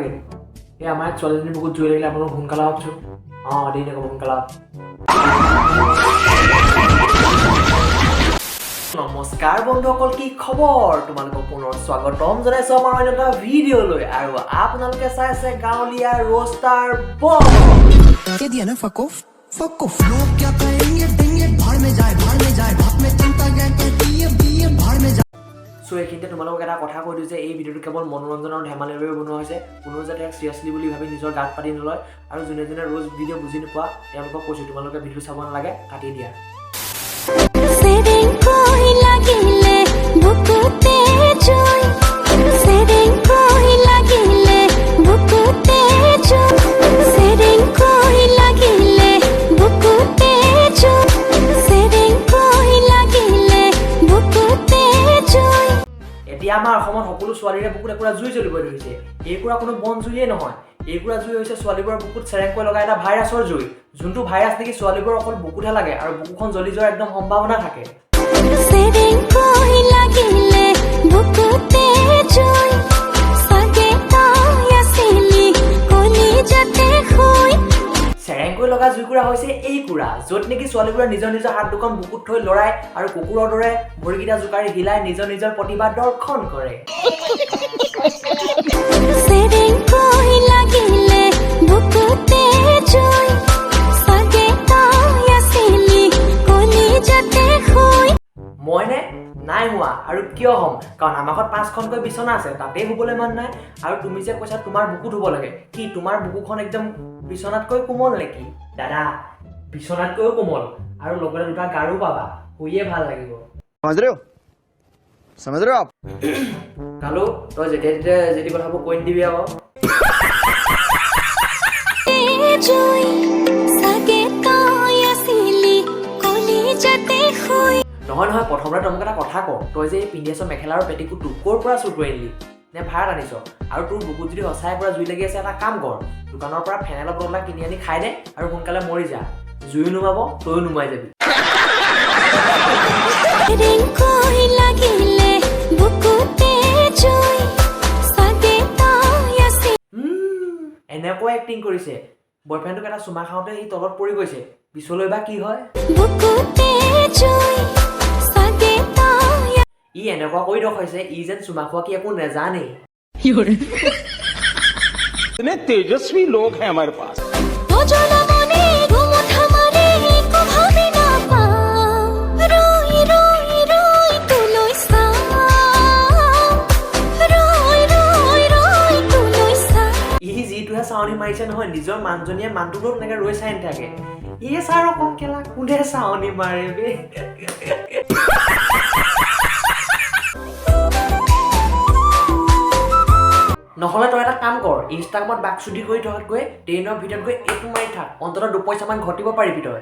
লাগে এই আমাৰ ছোৱালীজনী বহুত জুই লাগিলে আপোনালোক সোনকালে আহকচোন দেৰি নকৰিব সোনকালে আহক নমস্কাৰ বন্ধুসকল কি খবৰ তোমালোকক পুনৰ স্বাগতম জনাইছো আমাৰ অন্য এটা ভিডিঅ'লৈ আৰু আপোনালোকে চাই আছে গাঁৱলীয়া ৰোষ্টাৰ বম क्या दिया ना फकूफ फकूफ लोग क्या कहेंगे देंगे भाड़ में जाए बाप में चिंता क्या कहती है भाड़ में जाए সো এইখিনিতে তোমালোকক এটা কথা কৈ দিওঁ যে এই ভিডিঅ'টো কেৱল মনোৰঞ্জন আৰু ধেমালিৰ বাবে বনোৱা হৈছে কোনো যাতে ইয়াক চিৰিয়াছলি বুলি ভাবি নিজৰ গাত পাতি নলয় আৰু যোনে যোনে ৰোজ ভিডিঅ' বুজি নোপোৱা তেওঁলোকক কৈছোঁ তোমালোকে ভিডিঅ' চাব নালাগে কাটি দিয়া এতিয়া আমাৰ অসমত সকলো ছোৱালীৰে বুকুত একুৰা জুই জ্বলিব ধৰিছে এইকুৰা কোনো বন জুইয়ে নহয় এইকুৰা জুই হৈছে ছোৱালীবোৰৰ বুকুত চেৰেংকৈ লগা এটা ভাইৰাছৰ জুই যোনটো ভাইৰাছ নেকি ছোৱালীবোৰৰ অকল বুকুতহে লাগে আৰু বুকুখন জ্বলি যোৱাৰ একদম সম্ভাৱনা থাকে চেৰেংকৈ লগা জুইকুৰা হৈছে এই কুৰা য'ত নেকি ছোৱালীবোৰে নিজৰ নিজৰ হাত দুখন বুকুত থৈ লৰাই আৰু কুকুৰৰ দৰে ভৰিকেইটা জোকাৰি হিলাই নিজৰ নিজৰ প্ৰতিভা দৰ্শন কৰে মইনে নাই হোৱা আৰু কিয় হ'ম কাৰণ আমাৰ ঘৰত 5খনকৈ বিচনা আছে তাতেই শুবলৈ মন নাই আৰু তুমি যে কৈছা তোমাৰ বুকুত শুব লাগে কি তোমাৰ বুকুখন একদম বিচনাতকৈ কোমল নেকি দাদা বিচনাতকৈও কোমল আৰু লগতে দুটা গাৰু পাবা শুইয়ে ভাল লাগিব समझ रहे हो आप কালু তই যেতিয়া যেদি কথাবোৰ কৈ দিবি আকৌ নহয় প্ৰথমতে তোমাক এটা কথা কওঁ তই যে এই পিন্ধি আছ মেখেলা আৰু পেটিকোটটো ক'ৰ পৰা চুৰ কৰি আনিলি নে ভাড়াত আনিছ আৰু তোৰ বুকুত যদি সঁচাই পৰা জুই লাগি আছে এটা কাম কৰ দোকানৰ পৰা ফেনেলৰ বটলা কিনি আনি খাই দে আৰু সোনকালে মৰি যা জুইও নুমাব তইও নুমাই যাবি এনেকুৱা এক্টিং কৰিছে বয়ফ্ৰেণ্ডটোক এটা চুমা খাওঁতে সি তলত পৰি গৈছে পিছলৈ বা কি হয় ই এনেকুৱা কৰি দেখুৱাইছে ই যেন চুমা খোৱা কি একো নেজানে इतने तेजस्वी लोग हैं हमारे पास যিটোহে চাউনি মাৰিছে নহয় নিজৰ মানুহজনীয়ে মানুহটো তেনেকে ৰৈ চাই নাথাকে ইয়ে ছাৰ অকণ কেলা কোনে চাউনি মাৰে বে নহ'লে তই এটা কাম কৰ ইনষ্টাগ্ৰামত বাকচুদি কৰি থকাতকৈ ট্ৰেইনৰ ভিতৰত গৈ এইটো মাৰি থাক অন্ততঃ 2 পইচামান ঘটিব পাৰিবি তই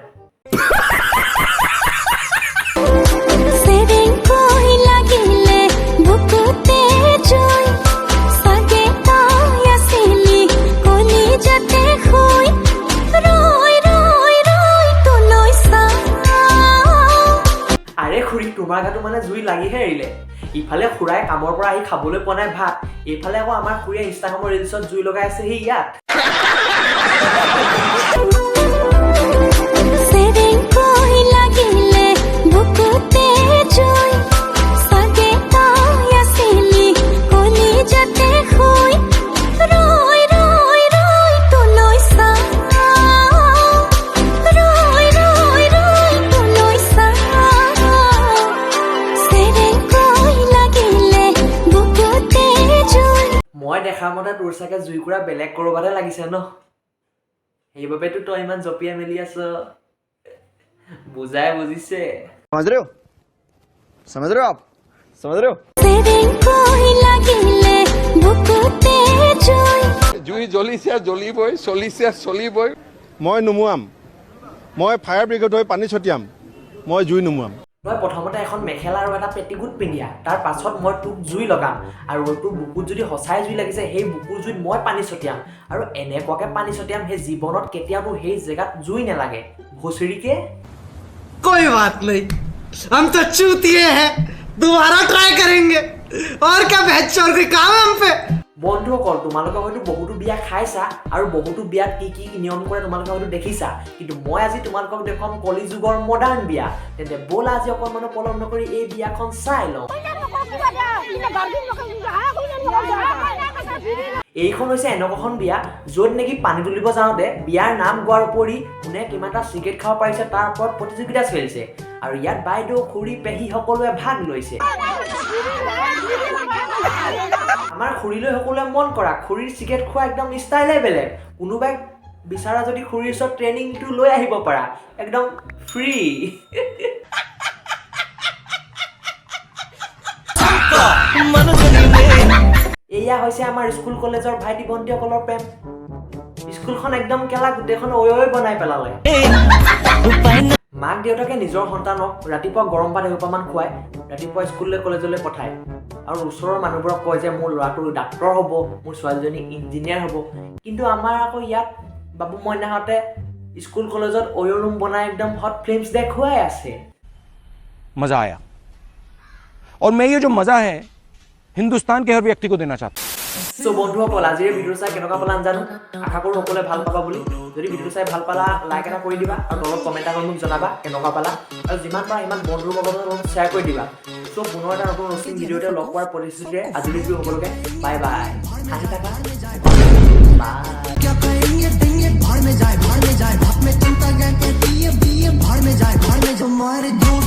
আৰে খুৰী তোমাৰ গাটো মানে জুই লাগিহে এৰিলে ইফালে খুৰাই কামৰ পৰা আহি খাবলৈ পোৱা নাই ভাত এইফালে আকৌ আমাৰ খুৰীয়ে ইনষ্টাগ্ৰামৰ ৰিলছত জুই লগাই আছে সি ইয়াত মই দেখা মতে তোৰ চাগে জুইকুৰা বেলেগ কৰবাতে লাগিছে ন সেইবাবেতো তই ইমান জপিয়াই মেলি আছ বুজাই বুজিছে समझ रहे हो आप জুই জ্বলিছে জ্বলিবই চলিছে চলিবই মই নুমুৱাম মই ফায়াৰ ব্ৰিগেড হৈ পানী ছটিয়াম মই জুই নুমুৱাম তই প্ৰথমতে এখন মেখেলা আৰু এটা পেটিকোট পিন্ধিয়া তাৰ পাছত মই তোক জুই লগাম আৰু তোৰ বুকুত যদি সঁচাই জুই লাগিছে সেই বুকুৰ জুইত মই পানী ছটিয়াম আৰু এনেকুৱাকে পানী ছটিয়াম সেই জীৱনত কেতিয়াও সেই জেগাত জুই নালাগে ভুচৰিকে कोई बात नहीं हम तो चूतिए हैं दोबारा ट्राई करेंगे और क्या बहचोर कोई काम है हम पे বন্ধুসকল তোমালোকে হয়তো বহুতো বিয়া খাইছা আৰু বহুতো বিয়াত কি কি নিয়ম কৰে তোমালোকে হয়তো দেখিছা কিন্তু মই আজি তোমালোকক দেখুৱাম কলিযুগৰ মডাৰ্ণ বিয়া তেন্তে ব'লা আজি অকণমান পলম নকৰি এই বিয়াখন চাই লওঁ এইখন হৈছে এনেকুৱাখন বিয়া য'ত নেকি পানী তুলিব যাওঁতে বিয়াৰ নাম গোৱাৰ উপৰি কোনে কিমানটা চিগাৰেট খাব পাৰিছে তাৰ ওপৰত প্ৰতিযোগিতা চলিছে আৰু ইয়াত বাইদেউ খুৰী পেহী সকলোৱে ভাগ লৈছে আমাৰ খুৰীলৈ সকলোৱে মন কৰা খুৰীৰ চিগাৰেট খোৱা একদম ষ্টাইলে বেলেগ কোনোবাই বিচাৰা যদি খুৰীৰ ওচৰত ট্ৰেইনিংটো লৈ আহিব পাৰা একদম ফ্ৰী এয়া হৈছে আমাৰ স্কুল কলেজৰ ভাইটি ভণ্টিসকলৰ প্ৰেম স্কুলখন একদম কেলা গোটেইখন ঐ বনাই পেলালে মাক দেউতাকে নিজৰ সন্তানক ৰাতিপুৱা গৰম পানী এসোপামান খুৱাই ৰাতিপুৱা স্কুললৈ কলেজলৈ পঠায় আৰু ওচৰৰ মানুহবোৰক কয় যে মোৰ ল'ৰাটো ডাক্তৰ হ'ব মোৰ ছোৱালীজনী ইঞ্জিনিয়াৰ হ'ব কিন্তু আমাৰ আকৌ ইয়াত বাবু মইনাহঁতে স্কুল কলেজত অয়' ৰুম বনাই একদম হট ফিল্মছ দেখুৱাই আছে मजा आया और मैं ये जो मजा है हिंदुस्तान के हर व्यक्ति को देना चाहता हूँ চ' বন্ধুসকল আজিৰ ভিডিঅ' চাই কেনেকুৱা পালা নাজানো আশা কৰোঁ সকলোৱে ভাল পাবা বুলি যদি ভিডিঅ' চাই ভাল পালা লাইক এটা কৰি দিবা আৰু তলত কমেণ্ট এটা কৰি মোক জনাবা কেনেকুৱা পালা আৰু যিমান পাৰা ইমান বন্ধুৰ লগত শ্বেয়াৰ কৰি দিবা চ' পুনৰ এটা নতুন নতুন ভিডিঅ'তে লগ পোৱাৰ প্ৰতিশ্ৰুতিৰে আজি ভিডিঅ' সকলোকে বাই বাই হাঁহি থাকা বাই क्या करेंगे देंगे भाड़ में जाए भाड़ में जाए भाड़ में चिंता क्या कहती है भाड़ में जाए तुम्हारे जो